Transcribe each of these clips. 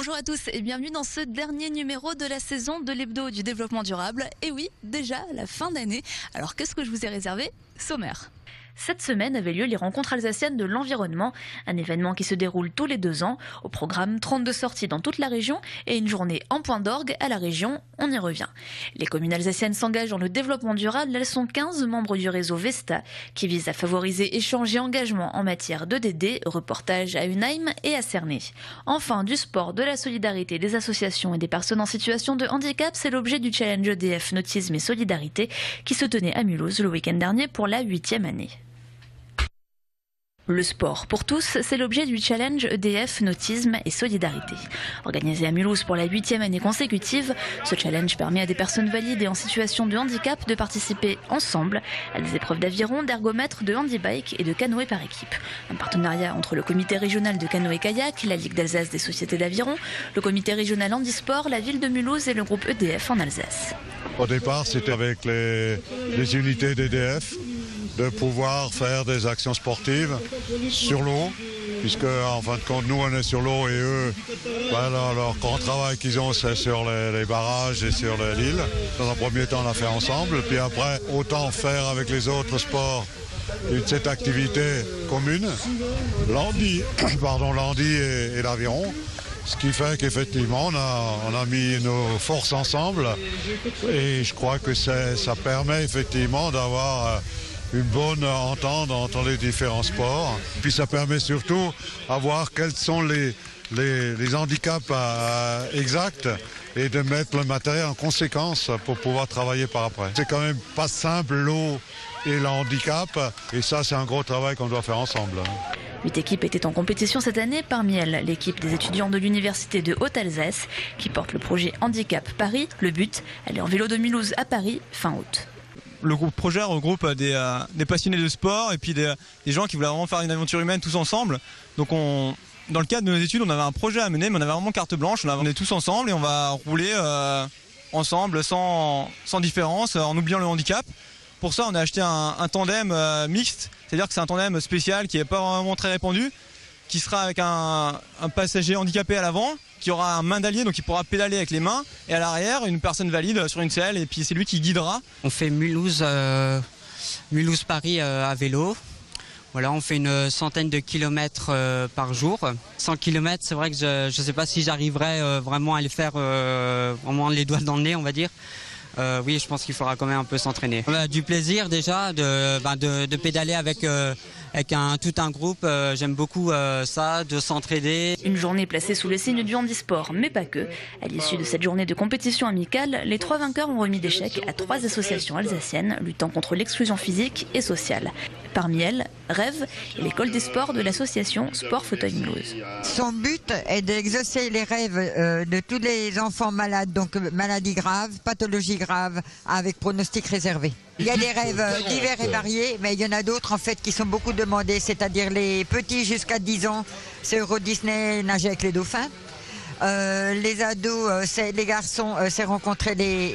Bonjour à tous et bienvenue dans ce dernier numéro de la saison de l'Hebdo du développement durable. Et oui, déjà la fin d'année. Alors qu'est-ce que je vous ai réservé? Sommaire. Cette semaine avaient lieu les rencontres alsaciennes de l'environnement, un événement qui se déroule tous les 2 ans. Au programme, 32 sorties dans toute la région et une journée en point d'orgue à la région, on y revient. Les communes alsaciennes s'engagent dans le développement durable, elles sont 15 membres du réseau Vesta, qui vise à favoriser échange et engagement en matière d'EDD, reportage à Unheim et à Cernay. Enfin, du sport, de la solidarité, des associations et des personnes en situation de handicap, c'est l'objet du challenge EDF Nautisme et Solidarité qui se tenait à Mulhouse le week-end dernier pour la 8e année. Le sport pour tous, c'est l'objet du challenge EDF Nautisme et Solidarité. Organisé à Mulhouse pour la 8e année consécutive, ce challenge permet à des personnes valides et en situation de handicap de participer ensemble à des épreuves d'aviron, d'ergomètre, de handibike et de canoë par équipe. Un partenariat entre le comité régional de canoë-kayak, la Ligue d'Alsace des sociétés d'aviron, le comité régional handisport, la ville de Mulhouse et le groupe EDF en Alsace. Au départ, c'était avec les unités d'EDF de pouvoir faire des actions sportives sur l'eau, puisque en fin de compte, nous on est sur l'eau et eux, voilà, leur grand travail qu'ils ont, c'est sur les barrages et sur l'île. Dans un premier temps, on l'a fait ensemble, puis après, autant faire avec les autres sports cette activité commune, l'handi et l'aviron. Ce qui fait qu'effectivement, on a mis nos forces ensemble et je crois que ça permet effectivement d'avoir une bonne entente entre les différents sports. Puis ça permet surtout de voir quels sont les handicaps exacts et de mettre le matériel en conséquence pour pouvoir travailler par après. C'est quand même pas simple, l'eau et le handicap, et ça c'est un gros travail qu'on doit faire ensemble. 8 équipes étaient en compétition cette année, parmi elles l'équipe des étudiants de l'Université de Haute-Alsace qui porte le projet Handicap Paris. Le but, aller en vélo de Mulhouse à Paris fin août. Le projet regroupe des passionnés de sport et puis des gens qui voulaient vraiment faire une aventure humaine tous ensemble. Donc dans le cadre de nos études, on avait un projet à mener, mais on avait vraiment carte blanche. On est tous ensemble et on va rouler ensemble sans différence, en oubliant le handicap. Pour ça, on a acheté un tandem mixte, c'est-à-dire que c'est un tandem spécial qui n'est pas vraiment très répandu, qui sera avec un passager handicapé à l'avant, qui aura un main d'allié, donc il pourra pédaler avec les mains, et à l'arrière, une personne valide sur une selle, et puis c'est lui qui guidera. On fait Mulhouse-Paris à vélo. Voilà, on fait une centaine de kilomètres par jour. 100 kilomètres, c'est vrai que je ne sais pas si j'arriverai vraiment à le faire, vraiment les doigts dans le nez, on va dire. Oui, je pense qu'il faudra quand même un peu s'entraîner. On a du plaisir déjà de pédaler avec tout un groupe. J'aime beaucoup ça, de s'entraider. Une journée placée sous le signe du handisport, mais pas que. À l'issue de cette journée de compétition amicale, les 3 vainqueurs ont remis des chèques à 3 associations alsaciennes luttant contre l'exclusion physique et sociale. Parmi elles, Rêve et l'école des sports de l'association Sport Fauteuil Mulhouse. Son but est d'exaucer les rêves de tous les enfants malades, donc maladies graves, pathologies graves, avec pronostic réservé. Il y a des rêves divers et variés, mais il y en a d'autres en fait qui sont beaucoup demandés, c'est-à-dire les petits jusqu'à 10 ans, c'est Euro Disney, nager avec les dauphins. Les ados, les garçons, c'est rencontrer les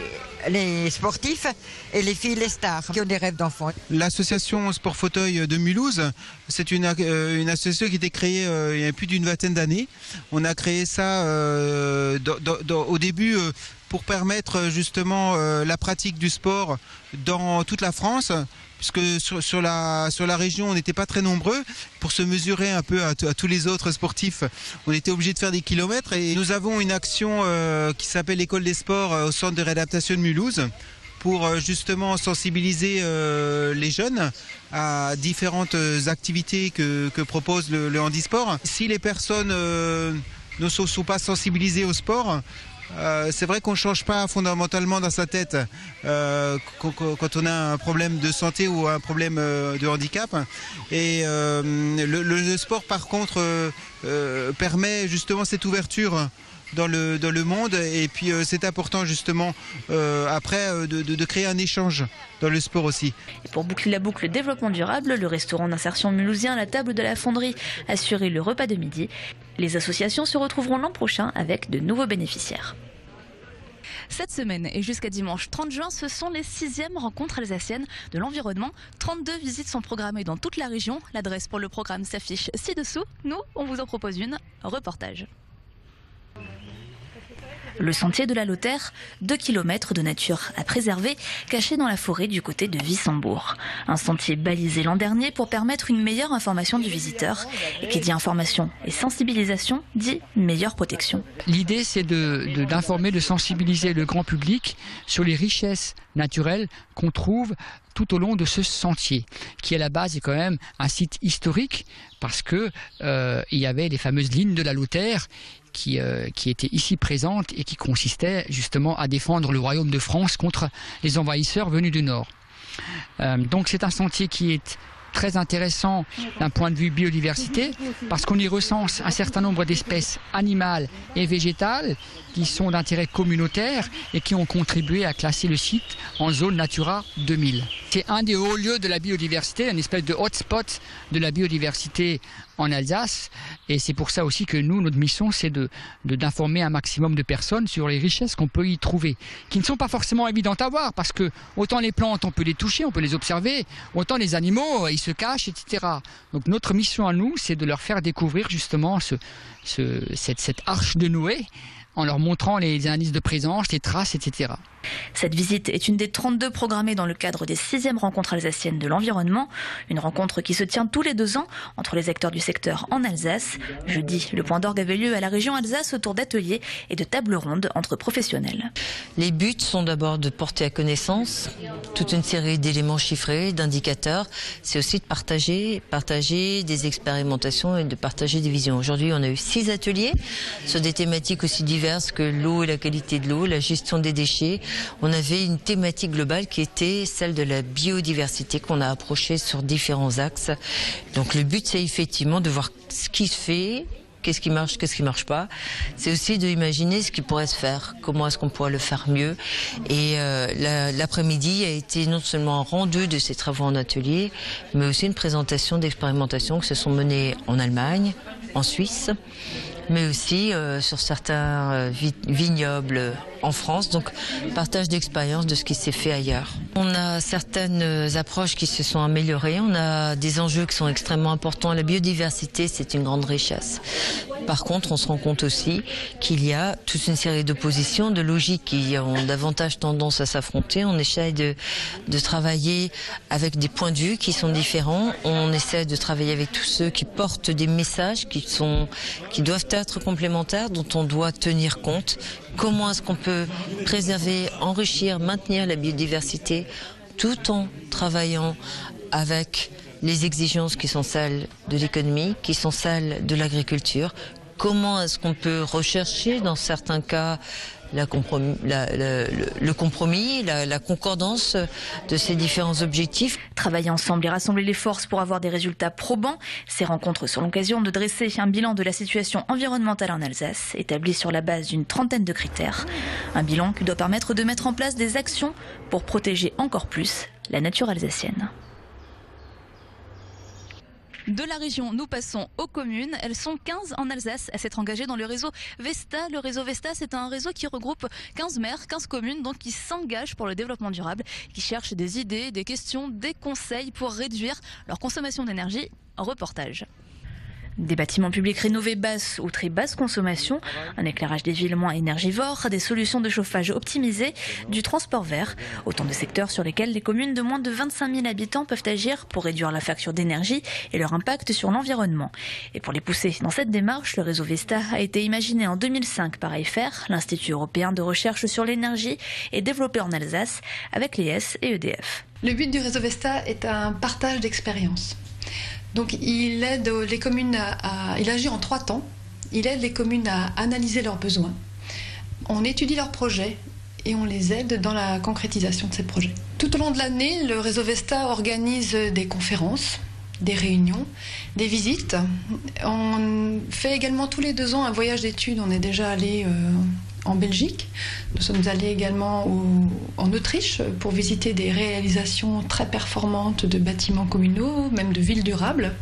sportifs, et les filles, les stars qui ont des rêves d'enfants. L'association Sport Fauteuil de Mulhouse, c'est une association qui a été créée il y a plus d'une vingtaine d'années. On a créé ça au début pour permettre justement la pratique du sport dans toute la France, puisque sur la région, on n'était pas très nombreux. Pour se mesurer un peu à tous les autres sportifs, on était obligé de faire des kilomètres. Et nous avons une action qui s'appelle l'école des sports au centre de réadaptation de Mulhouse, pour justement sensibiliser les jeunes à différentes activités que propose le handisport. Si les personnes ne sont pas sensibilisées au sport, c'est vrai qu'on ne change pas fondamentalement dans sa tête quand on a un problème de santé ou un problème de handicap. Et le sport, par contre, permet justement cette ouverture dans le monde, et puis c'est important justement après de créer un échange dans le sport aussi. Et pour boucler la boucle développement durable, le restaurant d'insertion mulhousien La Table de la Fonderie assurait le repas de midi. Les associations se retrouveront l'an prochain avec de nouveaux bénéficiaires. Cette semaine et jusqu'à dimanche 30 juin, ce sont les 6e rencontres alsaciennes de l'environnement. 32 visites sont programmées dans toute la région. L'adresse pour le programme s'affiche ci-dessous. Nous, on vous en propose une. Reportage. Le sentier de la Lothaire, 2 km de nature à préserver, caché dans la forêt du côté de Wissembourg. Un sentier balisé l'an dernier pour permettre une meilleure information du visiteur. Et qui dit information et sensibilisation, dit meilleure protection. L'idée, c'est d'informer, de sensibiliser le grand public sur les richesses naturelles qu'on trouve tout au long de ce sentier, qui à la base est quand même un site historique, parce que il y avait les fameuses lignes de la Lothaire qui étaient ici présentes et qui consistaient justement à défendre le royaume de France contre les envahisseurs venus du nord. Donc c'est un sentier qui est très intéressant d'un point de vue biodiversité, parce qu'on y recense un certain nombre d'espèces animales et végétales qui sont d'intérêt communautaire et qui ont contribué à classer le site en zone Natura 2000. C'est un des hauts lieux de la biodiversité, une espèce de hotspot de la biodiversité en Alsace, et c'est pour ça aussi que nous, notre mission, c'est d'informer un maximum de personnes sur les richesses qu'on peut y trouver, qui ne sont pas forcément évidentes à voir, parce que autant les plantes, on peut les toucher, on peut les observer, autant les animaux, ils se cachent, etc. Donc notre mission à nous, c'est de leur faire découvrir justement cette arche de Noé, en leur montrant les indices de présence, les traces, etc. Cette visite est une des 32 programmées dans le cadre des 6e rencontres alsaciennes de l'environnement. Une rencontre qui se tient tous les 2 ans entre les acteurs du secteur en Alsace. Jeudi, le point d'orgue avait lieu à la région Alsace autour d'ateliers et de tables rondes entre professionnels. Les buts sont d'abord de porter à connaissance toute une série d'éléments chiffrés, d'indicateurs. C'est aussi de partager des expérimentations et de partager des visions. Aujourd'hui, on a eu 6 ateliers sur des thématiques aussi diverses que l'eau et la qualité de l'eau, la gestion des déchets. On avait une thématique globale qui était celle de la biodiversité qu'on a approchée sur différents axes. Donc le but, c'est effectivement de voir ce qui se fait, qu'est-ce qui marche pas. C'est aussi d'imaginer ce qui pourrait se faire, comment est-ce qu'on pourrait le faire mieux. Et l'après-midi a été non seulement un rendu de ces travaux en atelier, mais aussi une présentation d'expérimentations qui se sont menées en Allemagne, en Suisse, mais aussi sur certains vignobles en France, donc partage d'expérience de ce qui s'est fait ailleurs. On a certaines approches qui se sont améliorées, on a des enjeux qui sont extrêmement importants. La biodiversité, c'est une grande richesse. Par contre, on se rend compte aussi qu'il y a toute une série d'oppositions, de logiques qui ont davantage tendance à s'affronter. On essaie de travailler avec des points de vue qui sont différents. On essaie de travailler avec tous ceux qui portent des messages qui doivent être complémentaires, dont on doit tenir compte. Comment est-ce qu'on peut préserver, enrichir, maintenir la biodiversité tout en travaillant avec les exigences qui sont celles de l'économie, qui sont celles de l'agriculture. Comment est-ce qu'on peut rechercher, dans certains cas, le compromis, la concordance de ces différents objectifs. Travailler ensemble et rassembler les forces pour avoir des résultats probants. Ces rencontres sont l'occasion de dresser un bilan de la situation environnementale en Alsace, établi sur la base d'une 30aine de critères. Un bilan qui doit permettre de mettre en place des actions pour protéger encore plus la nature alsacienne. De la région, nous passons aux communes. Elles sont 15 en Alsace à s'être engagées dans le réseau Vesta. Le réseau Vesta, c'est un réseau qui regroupe 15 maires, 15 communes, donc qui s'engagent pour le développement durable, qui cherchent des idées, des questions, des conseils pour réduire leur consommation d'énergie. Reportage. Des bâtiments publics rénovés basse ou très basse consommation, un éclairage des villes moins énergivore, des solutions de chauffage optimisées, du transport vert, autant de secteurs sur lesquels les communes de moins de 25 000 habitants peuvent agir pour réduire la facture d'énergie et leur impact sur l'environnement. Et pour les pousser dans cette démarche, le réseau Vesta a été imaginé en 2005 par EIFER, l'Institut européen de recherche sur l'énergie, et développé en Alsace avec l'IS et EDF. Le but du réseau Vesta est un partage d'expériences. Donc il aide les communes il agit en 3 temps. Il aide les communes à analyser leurs besoins. On étudie leurs projets et on les aide dans la concrétisation de ces projets. Tout au long de l'année, le réseau Vesta organise des conférences, des réunions, des visites. On fait également tous les 2 ans un voyage d'études. On est déjà allé en Belgique. Nous sommes allés également en Autriche pour visiter des réalisations très performantes de bâtiments communaux, même de villes durables.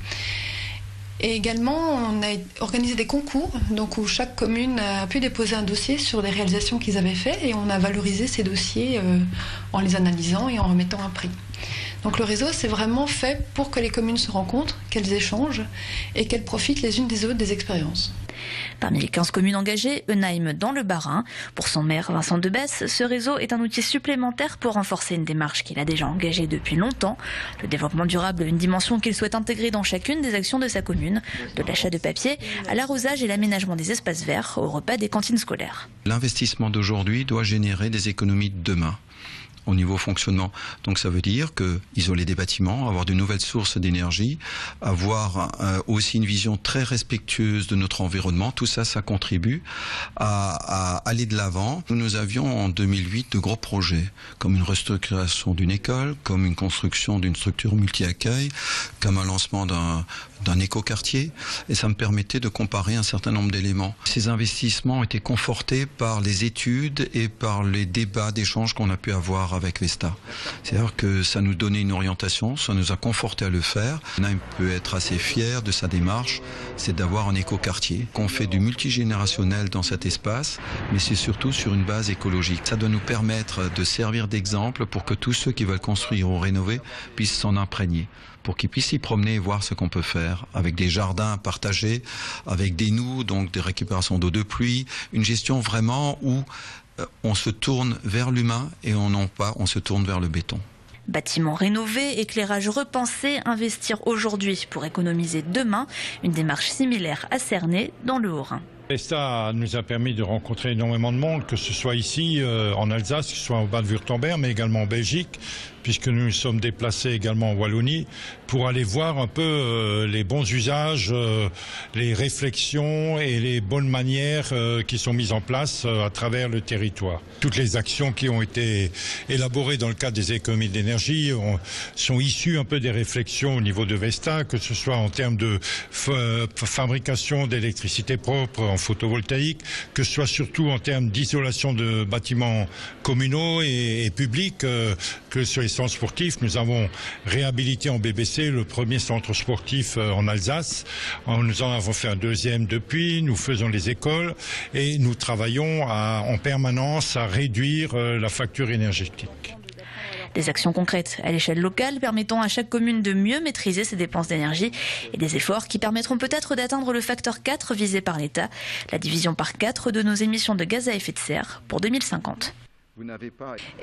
Et également, on a organisé des concours, donc où chaque commune a pu déposer un dossier sur les réalisations qu'ils avaient faites, et on a valorisé ces dossiers en les analysant et en remettant un prix. Donc le réseau, c'est vraiment fait pour que les communes se rencontrent, qu'elles échangent et qu'elles profitent les unes des autres des expériences. Parmi les 15 communes engagées, Eunheim dans le Bas-Rhin. Pour son maire Vincent Debesse, ce réseau est un outil supplémentaire pour renforcer une démarche qu'il a déjà engagée depuis longtemps. Le développement durable, une dimension qu'il souhaite intégrer dans chacune des actions de sa commune, de l'achat de papier à l'arrosage et l'aménagement des espaces verts, au repas des cantines scolaires. L'investissement d'aujourd'hui doit générer des économies de demain au niveau fonctionnement. Donc ça veut dire que isoler des bâtiments, avoir de nouvelles sources d'énergie, avoir aussi une vision très respectueuse de notre environnement, tout ça, ça contribue à aller de l'avant. Nous avions en 2008 de gros projets, comme une restructuration d'une école, comme une construction d'une structure multi-accueil, comme un lancement d'un écoquartier, et ça me permettait de comparer un certain nombre d'éléments. Ces investissements étaient confortés par les études et par les débats d'échanges qu'on a pu avoir avec Vesta. C'est-à-dire que ça nous donnait une orientation, ça nous a conforté à le faire. Eunheim peut être assez fier de sa démarche, c'est d'avoir un écoquartier, qu'on fait du multigénérationnel dans cet espace, mais c'est surtout sur une base écologique. Ça doit nous permettre de servir d'exemple pour que tous ceux qui veulent construire ou rénover puissent s'en imprégner, pour qu'ils puissent s'y promener et voir ce qu'on peut faire avec des jardins partagés, avec des noues, donc des récupérations d'eau de pluie, une gestion vraiment où on se tourne vers l'humain et on se tourne vers le béton. Bâtiments rénovés, éclairage repensé, investir aujourd'hui pour économiser demain, une démarche similaire à Cernay dans le Haut-Rhin. Vesta nous a permis de rencontrer énormément de monde, que ce soit ici en Alsace, que ce soit au Bade-Wurtemberg, mais également en Belgique, puisque nous nous sommes déplacés également en Wallonie, pour aller voir un peu les bons usages, les réflexions et les bonnes manières qui sont mises en place à travers le territoire. Toutes les actions qui ont été élaborées dans le cadre des économies d'énergie sont issues un peu des réflexions au niveau de Vesta, que ce soit en termes de fabrication d'électricité propre en photovoltaïque, que ce soit surtout en termes d'isolation de bâtiments communaux et publics, que sur les centres sportifs. Nous avons réhabilité en BBC le premier centre sportif en Alsace. Nous en avons fait un deuxième depuis. Nous faisons les écoles et nous travaillons en permanence à réduire la facture énergétique. Des actions concrètes à l'échelle locale permettant à chaque commune de mieux maîtriser ses dépenses d'énergie et des efforts qui permettront peut-être d'atteindre le facteur 4 visé par l'État, la division par 4 de nos émissions de gaz à effet de serre pour 2050.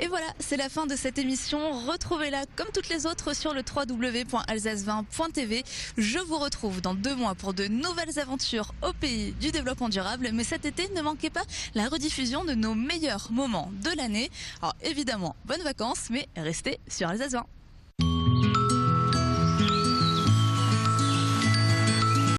Et voilà, c'est la fin de cette émission. Retrouvez-la comme toutes les autres sur le www.alsace20.tv. Je vous retrouve dans 2 mois pour de nouvelles aventures au pays du développement durable. Mais cet été, ne manquez pas la rediffusion de nos meilleurs moments de l'année. Alors évidemment, bonnes vacances, mais restez sur Alsace 20.